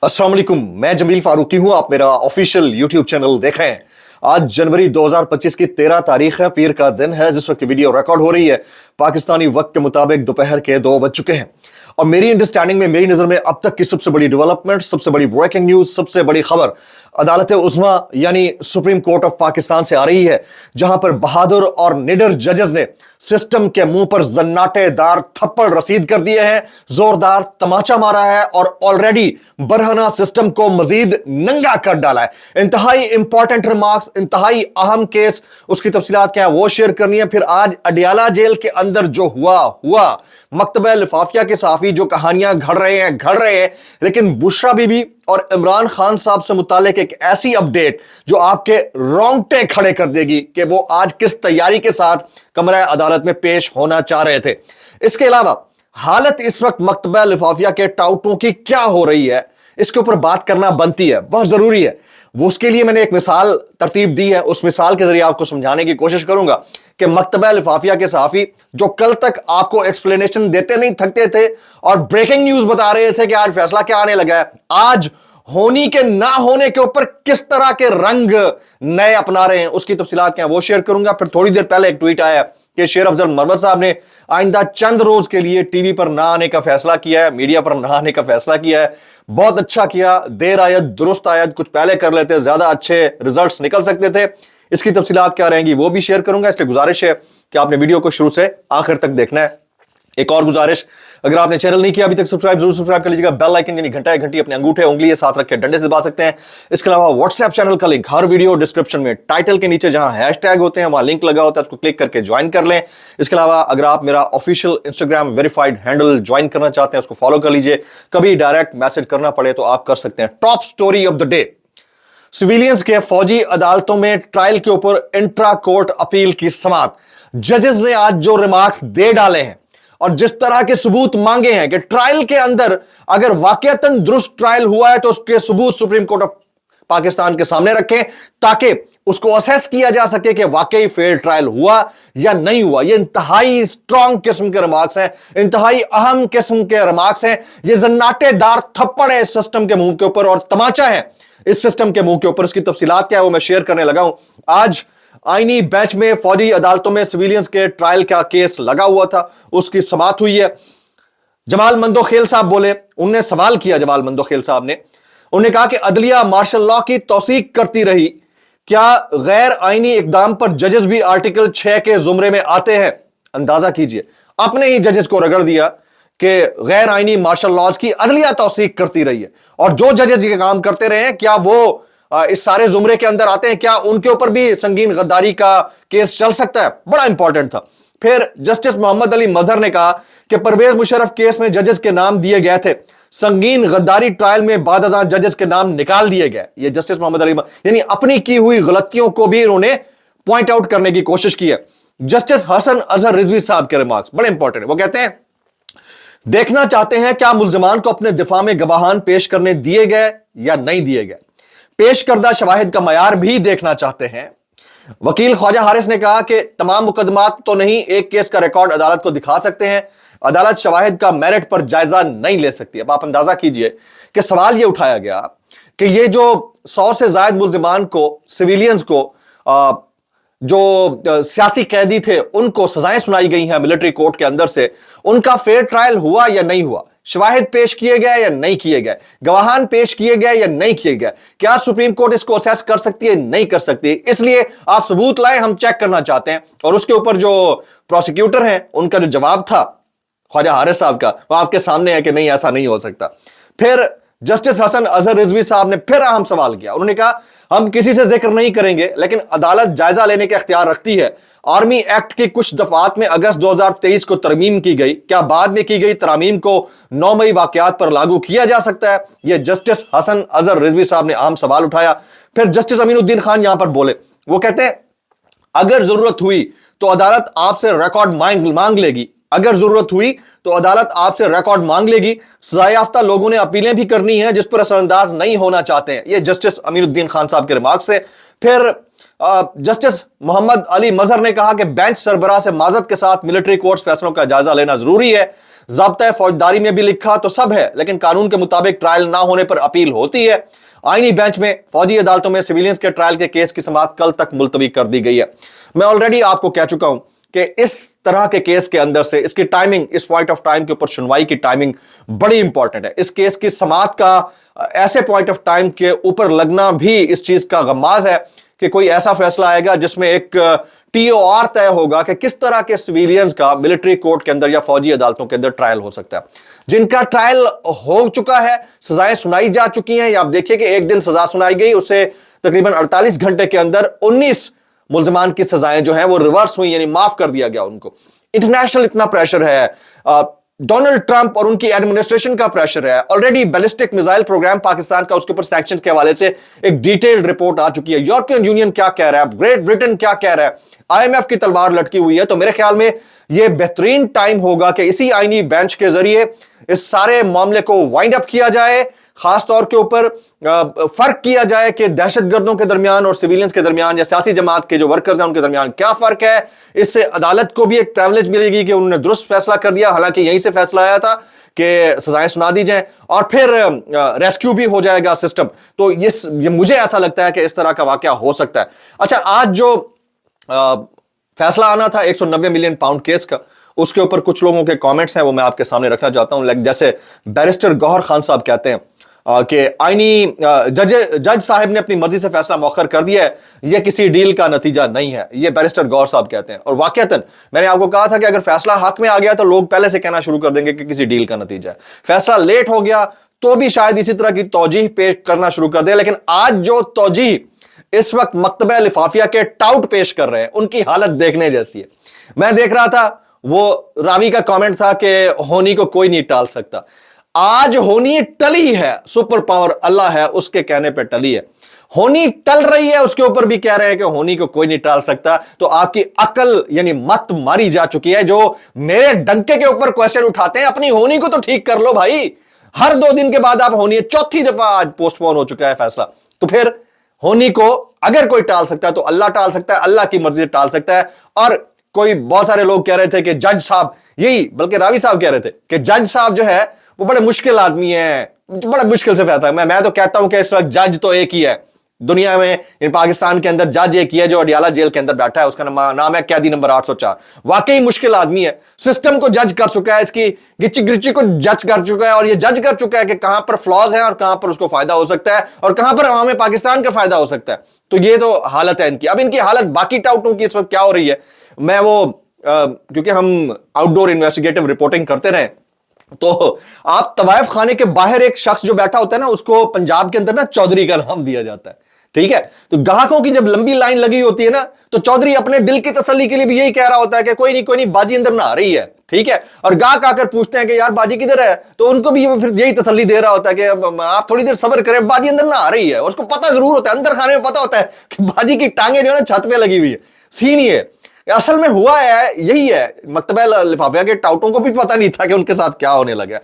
अस्सलाम वालेकुम, मैं जमील फारूकी हूं। आप मेरा ऑफिशियल यूट्यूब चैनल देखें। आज जनवरी 2025 की 13 तारीख है, पीर का दिन है। जिस वक्त वीडियो रिकॉर्ड हो रही है पाकिस्तानी वक्त के मुताबिक दोपहर के 2 बज चुके हैं। और मेरी अंडरस्टैंडिंग में, मेरी नजर में अब तक की सबसे बड़ी डेवलपमेंट, सबसे बड़ी ब्रेकिंग न्यूज, सबसे बड़ी खबर अदालत उज़्मा यानी सुप्रीम कोर्ट ऑफ पाकिस्तान से आ रही है, जहां पर बहादुर और निडर जजेस ने सिस्टम के मुंह पर जन्नाटेदार थप्पड़ रसीद कर दिए हैं, जोरदार तमाचा मारा है और ऑलरेडी बरहना सिस्टम को मजीद नंगा कर डाला है। इंतहाई इंपॉर्टेंट रिमार्क्स, इंतहाई अहम केस, उसकी तफसीलात क्या है वो शेयर करनी है। फिर आज अडियाला जेल के अंदर जो हुआ मकतब लिफाफिया के साफी जो कहानियां घड़ रहे हैं, लेकिन बुशरा बीबी और इमरान खान साहब से मुतालिक एक ऐसी अपडेट जो आपके रोंगटे खड़े कर देगी कि वो आज किस तैयारी के साथ कमरा अदालत में पेश होना चाह रहे थे। इसके अलावा हालत इस वक्त मकतब लिफाफिया के टाउटों की क्या हो रही है, इसके ऊपर बात करना बनती है, बहुत जरूरी है। वो उसके लिए मैंने एक मिसाल तरतीब दी है, उस मिसाल के जरिए आपको समझाने की कोशिश करूंगा कि मकतबा लिफाफिया के सहाफी जो कल तक आपको एक्सप्लेनेशन देते नहीं थकते थे और ब्रेकिंग न्यूज बता रहे थे कि आज फैसला क्या आने लगा है, आज होनी के ना होने के ऊपर किस तरह के रंग नए अपना रहे हैं, उसकी तफसीलात क्या वो शेयर करूंगा। फिर थोड़ी देर पहले एक ट्वीट आया कि शेर अफजल मरवत साहब ने आइंदा चंद रोज के लिए टीवी पर ना आने का फैसला किया है, मीडिया पर ना आने का फैसला किया है। बहुत अच्छा किया, देर आयत दुरुस्त आयत, कुछ पहले कर लेते ज्यादा अच्छे रिजल्ट्स निकल सकते थे। इसकी तफसीलात क्या रहेंगी वो भी शेयर करूंगा। इसलिए गुजारिश है कि आपने वीडियो को शुरू से आखिर तक देखना है। एक और गुजारिश, अगर आपने चैनल नहीं किया अभी तक जरूर सब्सक्राइब कर लीजिएगा। बेल आइकन यानी घंटी अपने अंगूठे उंगली के साथ रख के डंडे से दबा सकते हैं। इसके अलावा व्हाट्सएप चैनल का लिंक हर वीडियो डिस्क्रिप्शन में टाइटल के नीचे जहां हैशटैग होते हैं वहां लिंक लगा होता है, उसको क्लिक करके ज्वाइन कर लें। इसके अलावा अगर आप मेरा official Instagram verified handle join करना चाहते हैं उसको फॉलो कर लीजिए। कभी डायरेक्ट मैसेज करना पड़े तो आप कर सकते हैं। Top story of the day, civilians के फौजी अदालतों में ट्रायल के ऊपर इंट्रा कोर्ट अपील की समाअत। जजेस ने आज जो रिमार्क्स दे डाले हैं और जिस तरह के सबूत मांगे हैं कि ट्रायल के अंदर अगर वाकईतन दुरुस्त ट्रायल हुआ है तो उसके सबूत सुप्रीम कोर्ट ऑफ पाकिस्तान के सामने रखें ताकि उसको असेस किया जा सके कि वाकई फेयर ट्रायल हुआ या नहीं हुआ। ये इंतहाई स्ट्रॉन्ग किस्म के रिमार्क्स हैं, इंतहाई अहम किस्म के रिमार्क्स हैं। ये जन्नाटेदार थप्पड़ है इस सिस्टम के मुंह के ऊपर और तमाचा है इस सिस्टम के मुंह के ऊपर। इसकी तफसीलात क्या है वो मैं शेयर करने लगा हूं। आज आईनी बेंच में फौजी अदालतों में सिविलियंस के ट्रायल का केस लगा हुआ था, उसकी समाअत हुई है। जमाल मंदोखेल साहब बोले, उनने सवाल किया, जमाल मंदोखेल साहब ने, उन्होंने कहा कि अदलिया मार्शल लॉ की तौसीक करती रही, क्या गैर आईनी इकदाम पर जजेस भी आर्टिकल 6 के जुमरे में आते हैं? अंदाजा कीजिए, अपने ही जजेस को रगड़ दिया कि गैर आईनी मार्शल लॉज की अदलिया तौसीक करती रही है। और जो जजेस ये काम करते रहे हैं क्या वो इस सारे जुमरे के अंदर आते हैं? क्या उनके ऊपर भी संगीन गद्दारी का केस चल सकता है? बड़ा इंपॉर्टेंट था। फिर जस्टिस मोहम्मद अली मजहर ने कहा कि परवेज मुशर्रफ केस में जजेस के नाम दिए गए थे, संगीन गद्दारी ट्रायल में बाद अज़ां जजेस के नाम निकाल दिए गए। ये जस्टिस मोहम्मद अली यानी अपनी की हुई गलतियों को भी उन्होंने पॉइंट आउट करने की कोशिश की है। जस्टिस हसन अजहर रिजवी साहब के रिमार्क्स बड़े इंपॉर्टेंट है। वो कहते हैं, देखना चाहते हैं क्या मुल्जिमान को अपने दिफा में गवाहान पेश करने दिए गए या नहीं दिए गए, पेश करदा शवाहिद का मयार भी देखना चाहते हैं। वकील ख्वाजा हारिस ने कहा कि तमाम मुकदमात तो नहीं, एक केस का रिकॉर्ड अदालत को दिखा सकते हैं, अदालत शवाहिद का मेरिट पर जायजा नहीं ले सकती। अब आप अंदाजा कीजिए कि सवाल यह उठाया गया कि ये जो 100 से ज्यादा मुल्जिमान को, सिविलियंस को, जो सियासी कैदी थे उनको सजाएं सुनाई गई हैं मिलिट्री कोर्ट के अंदर से, उनका फेयर ट्रायल हुआ या नहीं हुआ, शवाहिद पेश किए गए या नहीं किए गए, गवाहान पेश किए गए या नहीं किए गए, क्या सुप्रीम कोर्ट इसको असेस कर सकती है? नहीं कर सकती। इसलिए आप सबूत लाएं, हम चेक करना चाहते हैं। और उसके ऊपर जो प्रोसिक्यूटर हैं उनका जो जवाब था ख्वाजा हारिस साहब का, वो आपके सामने है कि नहीं, ऐसा नहीं हो सकता। फिर जस्टिस हसन अजहर रिजवी साहब ने फिर अहम सवाल किया। उन्होंने कहा, हम किसी से जिक्र नहीं करेंगे लेकिन अदालत जायजा लेने का इख्तियार रखती है। आर्मी एक्ट की कुछ दफात में अगस्त 2023 को तरमीम की गई, क्या बाद में की गई तरमीम को 9 मई वाकयात पर लागू किया जा सकता है? यह जस्टिस हसन अजहर रिजवी साहब ने अहम सवाल उठाया। फिर जस्टिस अमीनुद्दीन खान यहां पर बोले, वो कहते हैं, अगर जरूरत हुई तो अदालत आपसे रिकॉर्ड मांग लेगी, अगर जरूरत हुई तो अदालत आपसे रिकॉर्ड मांग लेगी। सजायाफ्ता लोगों ने अपीलें भी करनी है जिस पर असरअंदाज नहीं होना चाहते हैं। यह जस्टिस अमीनुद्दीन खान साहब के रिमार्क्स से। फिर जस्टिस मोहम्मद अली मजहर ने कहा कि बेंच सरबराह से माजरत के साथ मिलिट्री कोर्ट्स फैसलों का जायजा लेना जरूरी है। ضابطۂ فوجداری میں بھی لکھا تو سب ہے، لیکن قانون کے مطابق ٹرائل نہ ہونے پر اپیل ہوتی ہے۔ آئینی بینچ میں فوجی عدالتوں میں سویلینز کے ٹرائل کے کیس کی سماعت کل تک ملتوی کر دی گئی ہے۔ میں آلریڈی آپ کو کہہ چکا ہوں کہ اس طرح کے کیس کے اندر سے اس کی ٹائمنگ، اس پوائنٹ آف ٹائم کے اوپر سنوائی کی ٹائمنگ بڑی امپورٹنٹ ہے۔ اس کیس کی سماعت کا ایسے پوائنٹ آف ٹائم کے اوپر لگنا بھی اس چیز کا غماز ہے کہ کوئی ایسا فیصلہ آئے گا جس میں ایک ٹی او آر طے ہوگا کہ کس طرح کے سویلینز کا ملٹری کورٹ کے اندر یا فوجی عدالتوں کے اندر ٹرائل ہو سکتا ہے۔ جن کا ٹرائل ہو چکا ہے، سزائیں سنائی جا چکی ہیں، یا آپ دیکھیں کہ ایک دن سزا سنائی گئی، اس سے تقریباً 48 گھنٹے کے اندر 19 ملزمان کی سزائیں جو ہیں وہ ریورس ہوئی، یعنی معاف کر دیا گیا ان کو۔ انٹرنیشنل اتنا پریشر ہے، ڈونلڈ ٹرمپ اور ان کی ایڈمنسٹریشن کا پریشر ہے، already ballistic missile program Pakistan کا، اس کے اوپر سینکشنز کے حوالے سے ایک ڈیٹیلڈ رپورٹ آ چکی ہے۔ یورپین یونین کیا کہہ رہا ہے، گریٹ برٹن کیا کہہ رہا ہے، آئی ایم ایف کی تلوار لٹکی ہوئی ہے۔ تو میرے خیال میں یہ بہترین ٹائم ہوگا کہ اسی آئینی بینچ کے ذریعے اس سارے معاملے کو وائنڈ اپ کیا جائے، خاص طور کے اوپر فرق کیا جائے کہ دہشت گردوں کے درمیان اور سویلینز کے درمیان یا سیاسی جماعت کے جو ورکرز ہیں ان کے درمیان کیا فرق ہے۔ اس سے عدالت کو بھی ایک پریولیج ملے گی کہ انہوں نے درست فیصلہ کر دیا، حالانکہ یہیں سے فیصلہ آیا تھا کہ سزائیں سنا دی جائیں، اور پھر ریسکیو بھی ہو جائے گا سسٹم۔ تو یہ مجھے ایسا لگتا ہے کہ اس طرح کا واقعہ ہو سکتا ہے۔ اچھا، آج جو فیصلہ آنا تھا 190 ملین پاؤنڈ کیس کا، اس کے اوپر کچھ لوگوں کے کامنٹس ہیں، وہ میں آپ کے سامنے رکھنا چاہتا ہوں۔ جیسے بیرسٹر گوہر خان صاحب کہتے ہیں کہ آئینی جج صاحب نے اپنی مرضی سے فیصلہ مؤخر کر دیا ہے، یہ کسی ڈیل کا نتیجہ نہیں ہے، یہ بیرسٹر گوہر صاحب کہتے ہیں۔ اور واقعتاً میں نے آپ کو کہا تھا کہ اگر فیصلہ حق میں آ گیا تو لوگ پہلے سے کہنا شروع کر دیں گے کہ کسی ڈیل کا نتیجہ ہے، فیصلہ لیٹ ہو گیا تو بھی شاید اسی طرح کی توجیہ پیش کرنا شروع کر دیں۔ لیکن آج جو توجیہ اس وقت مکتبہ لفافیہ کے ٹاؤٹ پیش کر رہے ہیں، ان کی حالت دیکھنے جیسی ہے۔ میں دیکھ رہا تھا، وہ راوی کا کامنٹ تھا کہ ہونی کو کوئی نہیں ٹال سکتا۔ آج ہونی ٹلی ہے، سپر پاور اللہ ہے، اس کے کہنے پہ ٹلی ہے۔ ہونی ٹل رہی ہے، اس کے اوپر بھی کہہ رہے ہیں کہ ہونی کو کوئی نہیں ٹال سکتا۔ تو آپ کی عقل یعنی مت ماری جا چکی ہے۔ جو میرے ڈنکے کے اوپر کوشچن اٹھاتے ہیں، اپنی ہونی کو تو ٹھیک کر لو بھائی۔ ہر 2 دن کے بعد آپ ہونی، چوتھی دفعہ آج پوسٹ پون ہو چکا ہے فیصلہ، تو پھر ہونی کو اگر کوئی ٹال سکتا ہے تو اللہ ٹال سکتا ہے، اللہ کی مرضی ٹال سکتا ہے۔ اور کوئی بہت سارے لوگ کہہ رہے تھے کہ جج صاحب، یہی بلکہ راوی صاحب کہہ رہے تھے کہ جج صاحب جو ہے وہ بڑے مشکل آدمی ہیں، بڑے مشکل سے فیصلہ ہے۔ میں تو کہتا ہوں کہ اس وقت جج تو ایک ہی ہے دنیا میں، پاکستان کے اندر جج ایک ہی ہے جو اڈیالہ جیل کے اندر بیٹھا ہے، اس کا نام ہے قیدی نمبر 804۔ واقعی مشکل آدمی ہے، سسٹم کو جج کر چکا ہے، اس کی گچی گرچی کو جج کر چکا ہے، اور یہ جج کر چکا ہے کہ کہاں پر فلاز ہیں اور کہاں پر اس کو فائدہ ہو سکتا ہے اور کہاں پر عوام پاکستان کا فائدہ ہو سکتا ہے۔ تو یہ تو حالت ہے ان کی۔ اب ان کی حالت باقی ٹاؤٹوں کی اس وقت کیا ہو رہی ہے، میں وہ کیونکہ ہم آؤٹ ڈور انویسٹیگیٹو رپورٹنگ کرتے رہے، تو آپ طوائف خانے کے باہر ایک شخص جو بیٹھا ہوتا ہے نا، اس کو پنجاب کے اندر نا چودھری کا نام دیا جاتا ہے، ٹھیک ہے؟ تو گاہکوں کی جب لمبی لائن لگی ہوتی ہے نا، تو چودھری اپنے دل کی تسلی کے لیے بھی یہی کہہ رہا ہوتا ہے کہ کوئی نہیں باجی اندر نہ آ رہی ہے، ٹھیک ہے؟ اور گاہک آ کر پوچھتے ہیں کہ یار باجی کدھر ہے، تو ان کو بھی پھر یہی تسلی دے رہا ہوتا ہے کہ آپ تھوڑی دیر صبر کریں، باجی اندر نہ آ رہی ہے۔ اور اس کو پتہ ضرور ہوتا ہے، اندر خانے میں پتہ ہوتا ہے کہ باجی کی ٹانگیں جو ہے نا چھت پہ لگی ہوئی ہے۔ سین یہ اصل میں ہوا ہے یہی ہے، مکتبہ لفافیہ کے ٹاؤٹوں کو بھی پتہ نہیں تھا کہ ان کے ساتھ کیا ہونے لگا۔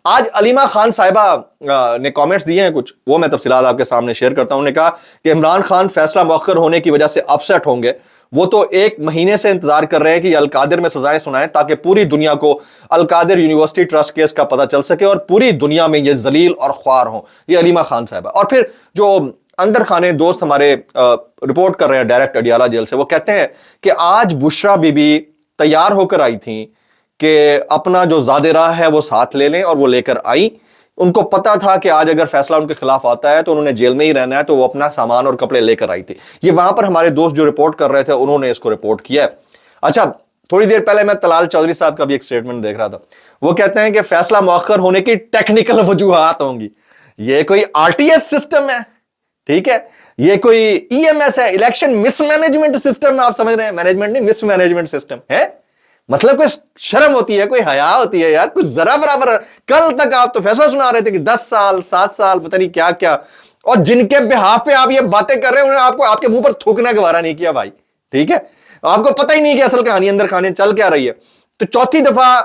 آج علیمہ خان صاحبہ نے کامنٹس دیے ہیں کچھ، وہ میں تفصیلات آپ کے سامنے شیئر کرتا ہوں۔ انہوں نے کہا کہ عمران خان فیصلہ مؤخر ہونے کی وجہ سے اپسیٹ ہوں گے، وہ تو 1 مہینے سے انتظار کر رہے ہیں کہ یہ القادر میں سزائیں سنائیں تاکہ پوری دنیا کو القادر یونیورسٹی ٹرسٹ کیس کا پتہ چل سکے اور پوری دنیا میں یہ ذلیل اور خوار ہوں۔ یہ علیمہ خان صاحبہ۔ اور پھر جو اندر خانے دوست ہمارے رپورٹ کر رہے ہیں ڈائریکٹ اڈیالہ جیل سے، وہ کہتے ہیں کہ آج بشرا بی بی تیار ہو کر آئی تھیں کہ اپنا جو زادِ راہ ہے وہ ساتھ لے لیں، اور وہ لے کر آئیں۔ ان کو پتا تھا کہ آج اگر فیصلہ ان کے خلاف آتا ہے تو انہوں نے جیل میں ہی رہنا ہے، تو وہ اپنا سامان اور کپڑے لے کر آئی تھی۔ یہ وہاں پر ہمارے دوست جو رپورٹ کر رہے تھے انہوں نے اس کو رپورٹ کیا ہے۔ اچھا، تھوڑی دیر پہلے میں طلال چودھری صاحب کا بھی ایک سٹیٹمنٹ دیکھ رہا تھا، وہ کہتے ہیں کہ فیصلہ مؤخر ہونے کی ٹیکنیکل وجوہات ہوں گی۔ یہ کوئی آر ٹی ایس سسٹم ہے، ٹھیک ہے؟ یہ کوئی ای ایم ایس ہے، الیکشن مس مینجمنٹ سسٹم، آپ سمجھ رہے ہیں؟ مینجمنٹ نہیں، مس مینجمنٹ سسٹم ہے۔ مطلب کوئی شرم ہوتی ہے، کوئی حیا ہوتی ہے یار، کچھ ذرا برابر۔ کل تک آپ تو فیصلہ سنا رہے تھے کہ 10 سال 7 سال پتہ نہیں کیا کیا، اور جن کے بہاف پہ آپ یہ باتیں کر رہے ہیں انہوں نے آپ کے منہ پر تھوکنا گوارا نہیں کیا بھائی، ٹھیک ہے؟ آپ کو پتہ ہی نہیں کہ اصل کہانی اندر کھانے چل کیا رہی ہے۔ تو چوتھی دفعہ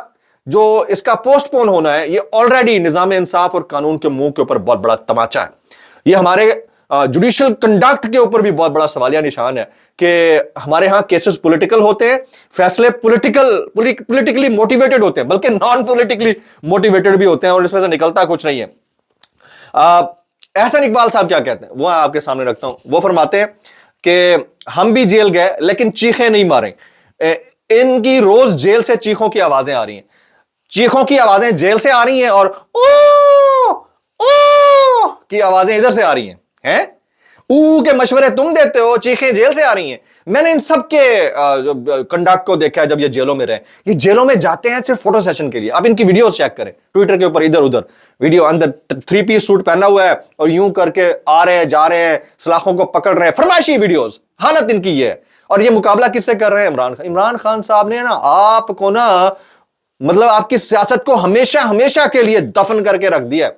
جو اس کا پوسٹ پون ہونا ہے، یہ آلریڈی نظام انصاف اور قانون کے منہ کے اوپر بہت بڑا تماچا ہے۔ یہ ہمارے जुडिशल कंडक्ट के ऊपर भी बहुत बड़ा सवालिया निशान है कि हमारे यहाँ केसेस पॉलिटिकल होते हैं, फैसले पॉलिटिकली मोटिवेटेड होते हैं, बल्कि नॉन पॉलिटिकली मोटिवेटेड भी होते हैं और इसमें से निकलता कुछ नहीं है। एहसन इकबाल साहब क्या कहते हैं वो आपके सामने रखता हूं। वो फरमाते हैं कि हम भी जेल गए लेकिन चीखें नहीं मारे। इनकी रोज जेल से चीखों की आवाजें आ रही हैं, चीखों की आवाजें जेल से आ रही हैं और ओ की आवाजें इधर से आ रही हैं। ऊ के मशवरे तुम देते हो, चीखें जेल से आ रही हैं। मैंने इन सब के कंडक्ट को देखा है जब ये जेलों में रहे। ये जेलों में जाते हैं सिर्फ फोटो सेशन के लिए। आप इनकी वीडियोस चेक करें ट्विटर के ऊपर, इधर उधर वीडियो, अंदर 3 पीस सूट पहना हुआ है और यूं करके आ रहे हैं, जा रहे हैं, सलाखों को पकड़ रहे हैं, फरमाइशी वीडियोस। हालत इनकी ये है। और ये मुकाबला किससे कर रहे हैं? इमरान खान साहब ने ना आपको ना, मतलब आपकी सियासत को हमेशा हमेशा के लिए दफन करके रख दिया है।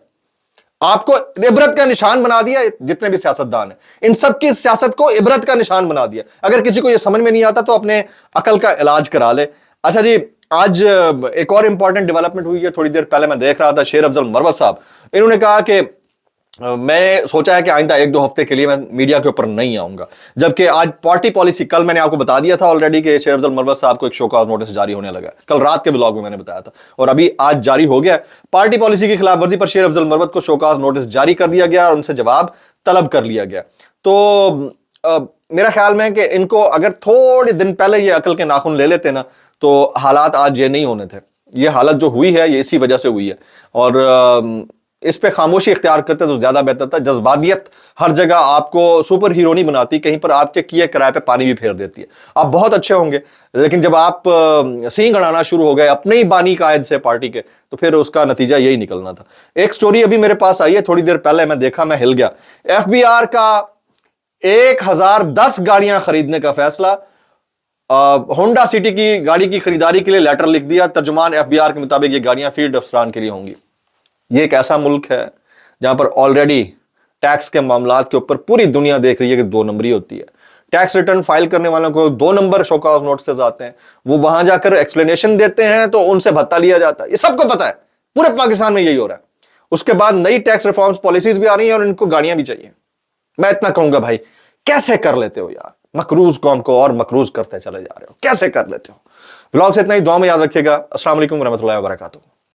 आपको इबरत का निशान बना दिया। जितने भी सियासतदान हैं इन सब की सियासत को इबरत का निशान बना दिया। अगर किसी को यह समझ में नहीं आता तो अपने अकल का इलाज करा ले। अच्छा जी, आज एक और इंपॉर्टेंट डेवलपमेंट हुई है। थोड़ी देर पहले मैं देख रहा था, शेर अफजल मरवत साहब, इन्होंने कहा कि मैंने सोचा है कि आइंदा 1-2 हफ्ते के लिए मैं मीडिया के ऊपर नहीं आऊंगा, जबकि आज पार्टी पॉलिसी, कल मैंने आपको बता दिया था ऑलरेडी कि शेर अफजल मरवत साहब को एक शो कॉज नोटिस जारी होने लगा। कल रात के व्लॉग में मैंने बताया था और अभी आज जारी हो गया। पार्टी पॉलिसी की खिलाफ वर्जी पर शेर अफजल मरवत को शो कॉज नोटिस जारी कर दिया गया और उनसे जवाब तलब कर लिया गया। तो मेरा ख्याल में कि इनको अगर थोड़े दिन पहले ये अकल के नाखून ले लेते ना तो हालात आज ये नहीं होने थे। ये हालत जो हुई है ये इसी वजह से हुई है और इस पे खामोशी इख्तियार करते तो ज्यादा बेहतर था। जज्बातियत हर जगह आपको सुपर हीरो नहीं बनाती, कहीं पर आपके किए किराए पे पानी भी फेर देती है। आप बहुत अच्छे होंगे लेकिन जब आप सींग अड़ाना शुरू हो गए अपने ही बानी कायद से पार्टी के, तो फिर उसका नतीजा यही निकलना था। एक स्टोरी अभी मेरे पास आई है, थोड़ी देर पहले मैं देखा, मैं हिल गया। FBR का 1010 गाड़ियां खरीदने का फैसला। होंडा सिटी की गाड़ी की खरीदारी के लिए लेटर लिख दिया। तर्जुमान FBR के मुताबिक ये गाड़ियां फील्ड अफसरान के लिए होंगी। ये एक ऐसा मुल्क है जहां पर ऑलरेडी टैक्स के मामलात के ऊपर पूरी दुनिया देख रही है कि 2 नंबरी होती है। टैक्स रिटर्न फाइल करने वालों को 2 नंबर शो कॉज नोटिस आते हैं, वो वहां जाकर एक्सप्लेनेशन देते हैं तो उनसे भत्ता लिया जाता है। ये सबको पता है, पूरे पाकिस्तान में यही हो रहा है। उसके बाद नई टैक्स रिफॉर्म्स पॉलिसीज भी आ रही हैं और इनको गाड़ियां भी चाहिए। मैं इतना कहूंगा भाई, कैसे कर लेते हो यार? मकरूज कौम को और मकरूज करते चले जा रहे हो, कैसे कर लेते हो? व्लॉग से इतना ही, दुआ में याद रखिएगा। अस्सलाम वालेकुम रहमतुल्लाहि व बरकातुहू।